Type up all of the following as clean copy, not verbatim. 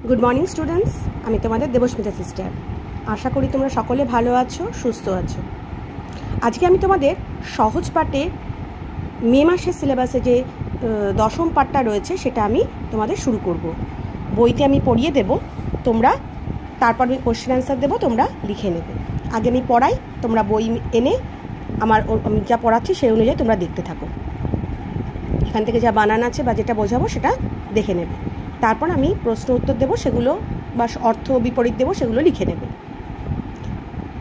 Good morning students, আমি তোমাদের Debasmita sister. আশা করি তোমরা সকলে ভালো আছো, সুস্থ আছো। আজকে আমি তোমাদের সহজ পাঠে মে মাসের সিলেবাসে যে দশম পাঠটা রয়েছে সেটা আমি তোমাদের শুরু করব। বইতে আমি পড়িয়ে দেব, তোমরা তারপর আমি কোশ্চেন অ্যান্সার দেবো, তোমরা লিখে নেবে। আগে আমি পড়াই, তোমরা বই এনে আমি যা পড়াচ্ছি সেই অনুযায়ী তোমরা দেখতে থাকো। এখান থেকে যা বানান আছে বা যেটা বোঝাবো সেটা দেখে নেবে। তারপর আমি প্রশ্ন উত্তর দেবো, সেগুলো বা অর্থ বিপরীত দেবো, সেগুলো লিখে নেবে।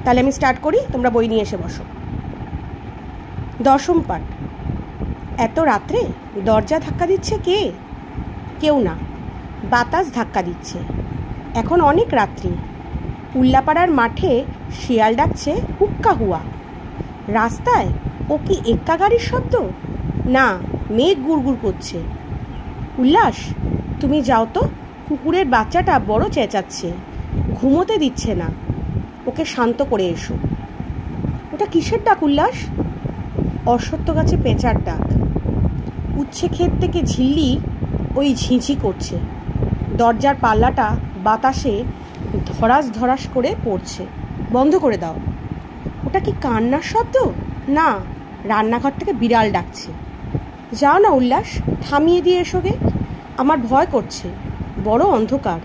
তাহলে আমি স্টার্ট করি, তোমরা বই নিয়ে এসে বসো। দশম পাঠ। এত রাত্রে দরজা ধাক্কা দিচ্ছে কে? কেউ না, বাতাস ধাক্কা দিচ্ছে। এখন অনেক রাত্রি। উল্লাপাড়ার মাঠে শিয়াল ডাকছে হুক্কা হুয়া। রাস্তায় ও কি এক্কা গাড়ির শব্দ? না, মেঘ গুড়গুড় করছে। উল্লাস, তুমি যাও তো, কুকুরের বাচ্চাটা বড় চেঁচাচ্ছে, ঘুমোতে দিচ্ছে না, ওকে শান্ত করে এসো। ওটা কিসের ডাক উল্লাস? অশ্বত্থ গাছে পেঁচার ডাক। উচ্ছে ক্ষেত থেকে ঝিল্লি ওই ঝিঁঝি করছে। দরজার পাল্লাটা বাতাসে ধরাস ধরাস করে পড়ছে। বন্ধ করে দাও। ওটা কি কান্নার শব্দ? না, রান্নাঘর থেকে বিড়াল ডাকছে। যাও না উল্লাস, থামিয়ে দিয়ে এসোগে, আমার ভয় করছে, বড় অন্ধকার।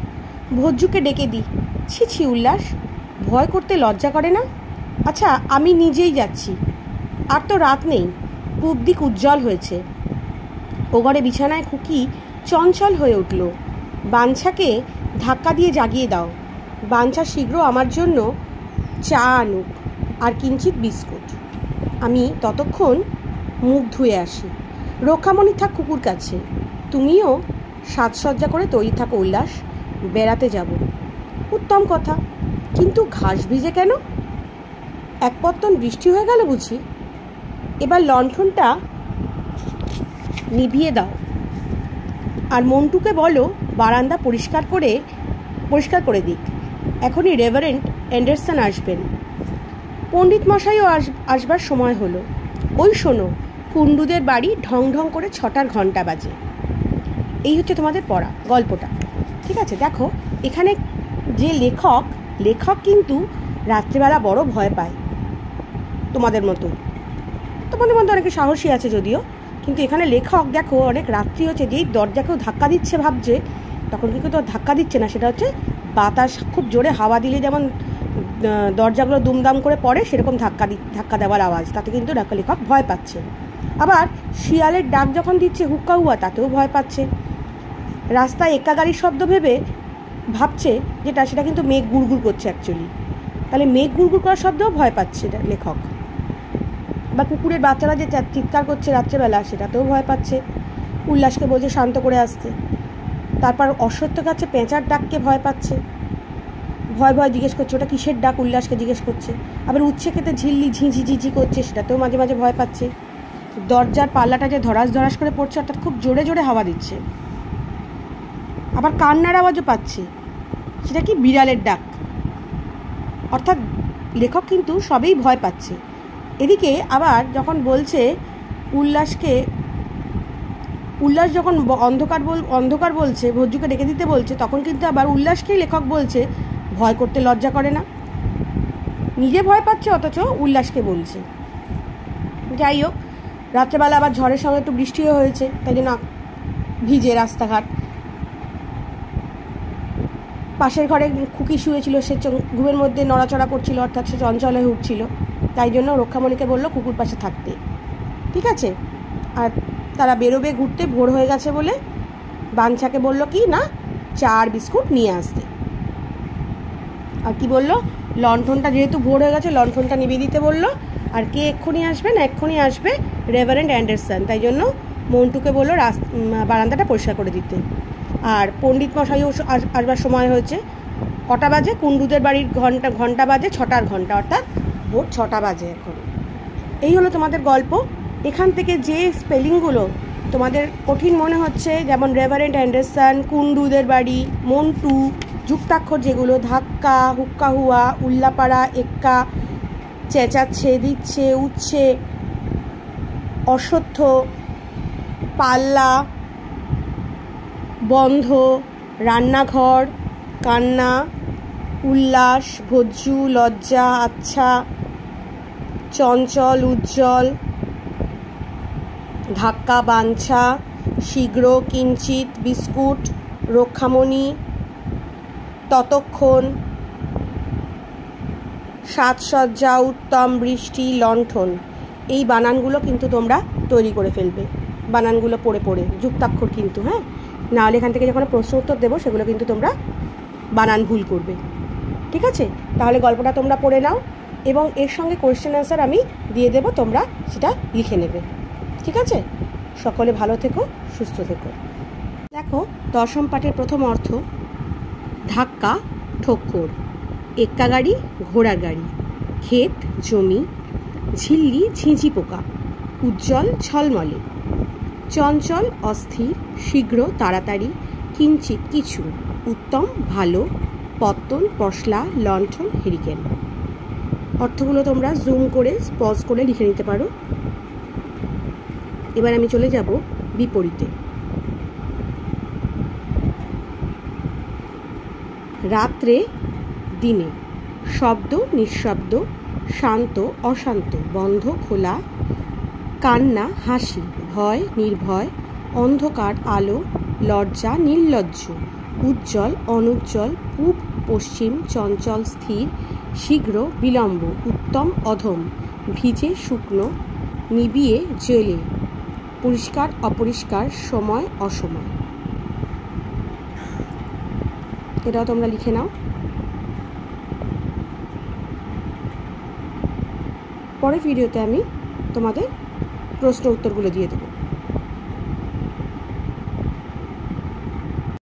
ভজ্জুকে ডেকে দিই। ছি ছি উল্লাস, ভয় করতে লজ্জা করে না? আচ্ছা, আমি নিজেই যাচ্ছি। আর তো রাত নেই, পূব দিক উজ্জ্বল হয়েছে। ও ঘরে বিছানায় খুকি চঞ্চল হয়ে উঠল। বাঞ্ছাকে ধাক্কা দিয়ে জাগিয়ে দাও। বাঞ্ছা শীঘ্র আমার জন্য চা আনুক আর কিঞ্চিত বিস্কুট। আমি ততক্ষণ মুখ ধুয়ে আসি। রক্ষামণি থাক কুকুর কাছে। তুমিও সাজসজ্জা করে তৈরি থাকো উল্লাস, বেড়াতে যাব। উত্তম কথা, কিন্তু ঘাস ভিজে কেন? এক পত্তন বৃষ্টি হয়ে গেল বুঝি? এবার লণ্ঠনটা নিভিয়ে দাও আর মন্টুকে বলো বারান্দা পরিষ্কার করে দিক। এখনই রেভারেন্ড অ্যান্ডারসন আসবেন। পণ্ডিত মশাইও আসবার সময় হলো। ওই শোনো, কুণ্ডুদের বাড়ি ঢং ঢং করে 6টার ঘন্টা বাজে। এই হচ্ছে তোমাদের পড়া গল্পটা, ঠিক আছে? দেখো, এখানে যে লেখক কিন্তু রাত্রিবেলা বড় ভয় পায়। তোমাদের মতো অনেকে সাহসী আছে যদিও, কিন্তু এখানে লেখক দেখো অনেক রাত্রি হচ্ছে, যেই দরজাকেও ধাক্কা দিচ্ছে ভাবছে, তখন কিন্তু তো ধাক্কা দিচ্ছে না, সেটা হচ্ছে বাতাস খুব জোরে হাওয়া দিলে যেমন দরজাগুলো দুমদাম করে পড়ে, সেরকম ধাক্কা দেওয়ার আওয়াজ, তাতে কিন্তু লেখক ভয় পাচ্ছে। আবার শিয়ালের ডাক যখন দিচ্ছে হুক্কা হুয়া, তাতেও ভয় পাচ্ছে। রাস্তায় একা গাড়ির শব্দ ভেবে ভাবছে যেটা, সেটা কিন্তু মেঘ গুড়গুড় করছে অ্যাকচুয়ালি। তাহলে মেঘ গুড়গুড় করার শব্দেও ভয় পাচ্ছে লেখক। বা কুকুরের বাচ্চারা যে চিৎকার করছে রাত্রেবেলা, সেটাতেও ভয় পাচ্ছে। উল্লাসকে বলছে শান্ত করে আসতে। তারপর অশ্বত্থ গাছে পেঁচার ডাককে ভয় পাচ্ছে, ভয় জিজ্ঞেস করছে ওটা কিসের ডাক, উল্লাসকে জিজ্ঞেস করছে। আবার উচ্ছে খেতে ঝিল্লি ঝিঁঝি করছে, সেটাতেও মাঝে মাঝে ভয় পাচ্ছে। দরজার পাল্লাটা যে ধরাস ধরাস করে পড়ছে, অর্থাৎ খুব জোরে জোরে হাওয়া দিচ্ছে। আবার কান্নার আওয়াজও পাচ্ছে, সেটা কি বিড়ালের ডাক। অর্থাৎ লেখক কিন্তু সবেই ভয় পাচ্ছে। এদিকে আবার যখন বলছে উল্লাস যখন অন্ধকার বলছে, ভজ্জুকে ডেকে দিতে বলছে, তখন কিন্তু আবার উল্লাসকেই লেখক বলছে ভয় করতে লজ্জা করে না। নিজে ভয় পাচ্ছে অথচ উল্লাসকে বলছে। যাই হোক, রাত্রেবেলা আবার ঝড়ের সঙ্গে একটু বৃষ্টিও হয়েছে, তাই জন্য ভিজে রাস্তাঘাট। পাশের ঘরে খুকি শুয়েছিল, সে ঘুমের মধ্যে নড়াচড়া করছিল, অর্থাৎ সে চঞ্চল হয়ে উঠছিল। তাই জন্য রক্ষামণিকে বললো কুকুর পাশে থাকতে, ঠিক আছে? আর তারা বেরোবে ঘুরতে, ভোর হয়ে গেছে বলে বাঞ্ছাকে বলল কি না, চা আর বিস্কুট নিয়ে আসতে। আর কি বললো, লণ্ঠনটা যেহেতু ভোর হয়ে গেছে, লণ্ঠনটা নিভিয়ে দিতে বললো। আর কে এক্ষুনি আসবে না, এক্ষুনি আসবে রেভারেন্ড অ্যান্ডারসন, তাই জন্য মন্টুকে বললো বারান্দাটা পরিষ্কার করে দিতে। আর পণ্ডিত মশাইও আসবার সময় হয়েছে। কটা বাজে? কুণ্ডুদের বাড়ির ঘন্টা বাজে 6টার ঘন্টা, অর্থাৎ ভোর 6টা বাজে এখন। এই হলো তোমাদের গল্প। এখান থেকে যে স্পেলিংগুলো তোমাদের কঠিন মনে হচ্ছে, যেমন রেভারেন্ড অ্যান্ডারসন, কুণ্ডুদের বাড়ি, মন্টু, যুক্তাক্ষর যেগুলো ধাক্কা, হুক্কা হুয়া, উল্লাপাড়া, এক্কা, চেঁচাচ্ছে, দিচ্ছে, উচ্ছে, অশ্বত্থ, পাল্লা, বন্ধ, রান্নাঘর, কান্না, উল্লাস, ভজ্জু, লজ্জা, আচ্ছা, চঞ্চল, উজ্জ্বল, ধাক্কা, বাঞ্ছা, শীঘ্র, কিঞ্চিত, বিস্কুট, রক্ষামণি, ততক্ষণ, সাজসজ্জা, উত্তম, বৃষ্টি, লণ্ঠন। এই বানানগুলো কিন্তু তোমরা তৈরি করে ফেলবে, বানানগুলো পড়ে পড়ে, যুক্তাক্ষর কিন্তু, হ্যাঁ, নাহলে এখান থেকে যখন প্রশ্ন উত্তর দেবো সেগুলো কিন্তু তোমরা বানান ভুল করবে। ঠিক আছে, তাহলে গল্পটা তোমরা পড়ে নাও এবং এর সঙ্গে কোয়েশ্চেন অ্যান্সার আমি দিয়ে দেবো, তোমরা সেটা লিখে নেবে। ঠিক আছে, সকলে ভালো থেকো, সুস্থ থেকো। দেখো, দশম পাঠের প্রথম অর্থ: ধাক্কা, ঠক্কর, এক্কা গাড়ি, ঘোড়া গাড়ি, ক্ষেত, জমি, ঝিল্লি, ঝিঁঝি পোকা, উজ্জ্বল, ঝলমলে, চঞ্চল, অস্থির, শীঘ্র, তাড়াতাড়ি, কিঞ্চিত, কিছু, উত্তম, ভালো, পত্তন, পশলা, লণ্ঠন, হেরিকেন। অর্থগুলো তোমরা জুম করে পজ করে লিখে নিতে পারো। এবার আমি চলে যাব বিপরীতে। রাত্রে, দিনে, শব্দ, নিঃশব্দ, শান্ত, অশান্ত, বন্ধ, খোলা, কান্না, হাসি, ভয়, নির্ভয়, অন্ধকার, আলো, লজ্জা, নির্লজ্জ, উজ্জ্বল, অনুজ্জ্বল, পূব, পশ্চিম, চঞ্চল, স্থির, শীঘ্র, বিলম্ব, উত্তম, অধম, ভিজে, শুকনো, নিবিয়ে, জেলে, পরিষ্কার, অপরিষ্কার, সময়, অসময়। এটাও তোমরা লিখে নাও। পরের ভিডিওতে আমি তোমাদের প্রশ্ন উত্তরগুলো দিয়ে দেবো।